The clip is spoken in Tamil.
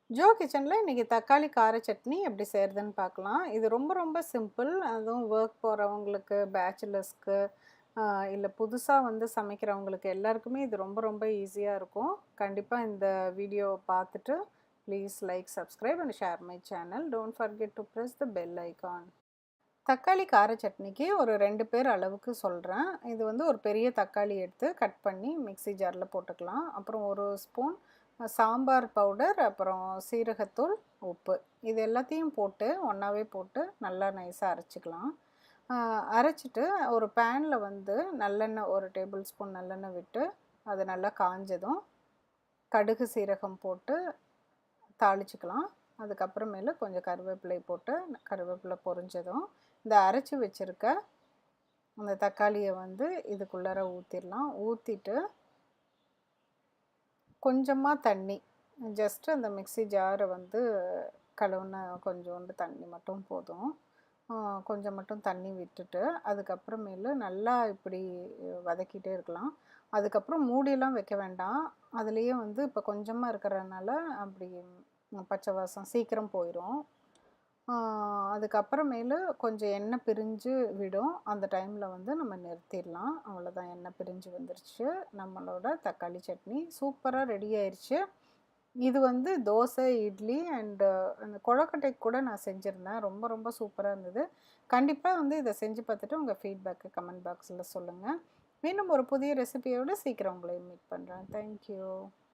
ஜோ கிச்சனில் இன்றைக்கி தக்காளி கார சட்னி எப்படி செய்கிறதுன்னு பார்க்கலாம். இது ரொம்ப ரொம்ப சிம்பிள். அதுவும் ஒர்க் போகிறவங்களுக்கு, பேச்சுலர்ஸ்க்கு, இல்லை புதுசாக வந்து சமைக்கிறவங்களுக்கு எல்லாருக்குமே இது ரொம்ப ரொம்ப ஈஸியாக இருக்கும். கண்டிப்பாக இந்த வீடியோவை பார்த்துட்டு please like, subscribe and share my channel. Don't forget to press the bell icon. தக்காளி கார சட்னிக்கு ஒரு 2 பேர் அளவுக்கு சொல்கிறேன். இது வந்து ஒரு பெரிய தக்காளி எடுத்து கட் பண்ணி மிக்ஸி ஜாரில் போட்டுக்கலாம். அப்புறம் ஒரு ஸ்பூன் சாம்பார் பவுடர், அப்புறம் சீரகத்தூள், உப்பு, இது எல்லாத்தையும் போட்டு ஒன்றாவே போட்டு நல்லா நைஸாக அரைச்சிக்கலாம். அரைச்சிட்டு ஒரு பேனில் வந்து நல்லெண்ணெய், ஒரு டேபிள் ஸ்பூன் நல்லெண்ணெய் விட்டு அது நல்லா காஞ்சதும் கடுகு சீரகம் போட்டு தாளிச்சுக்கலாம். அதுக்கப்புறமேலு கொஞ்சம் கருவேப்பிலை போட்டு கருவேப்பிலை பொரிஞ்சதும் இந்த அரைச்சி வச்சுருக்க அந்த தக்காளியை வந்து இதுக்குள்ளார ஊற்றிடலாம். ஊற்றிட்டு கொஞ்சமாக தண்ணி, ஜஸ்ட்டு அந்த மிக்ஸி ஜாரை வந்து கழுவுன கொஞ்சோண்டு தண்ணி மட்டும் போதும். கொஞ்சம் மட்டும் தண்ணி விட்டுட்டு அதுக்கப்புறமேலு நல்லா இப்படி வதக்கிட்டே இருக்கலாம். அதுக்கப்புறம் மூடியெல்லாம் வைக்க வேண்டாம். அதுலேயே வந்து இப்போ கொஞ்சமாக இருக்கிறதுனால அப்படி பச்சை வாசம் சீக்கிரம் போயிடும். அதுக்கப்புறமேலு கொஞ்சம் எண்ணெய் பிரிஞ்சு விடும். அந்த டைமில் வந்து நம்ம நிறுத்திடலாம். அவ்வளோதான், எண்ணெய் பிரிஞ்சு வந்துருச்சு. நம்மளோட தக்காளி சட்னி சூப்பராக ரெடி ஆயிடுச்சு. இது வந்து தோசை, இட்லி அண்டு அந்த கொழக்கட்டைக்கு கூட நான் செஞ்சுருந்தேன். ரொம்ப ரொம்ப சூப்பராக இருந்தது. கண்டிப்பாக வந்து இதை செஞ்சு பார்த்துட்டு உங்கள் ஃபீட்பேக்கை கமெண்ட் பாக்ஸில் சொல்லுங்கள். மீண்டும் ஒரு புதிய ரெசிபியோடு சீக்கிரம் உங்களை மீட் பண்ணுறேன். தேங்க்யூ.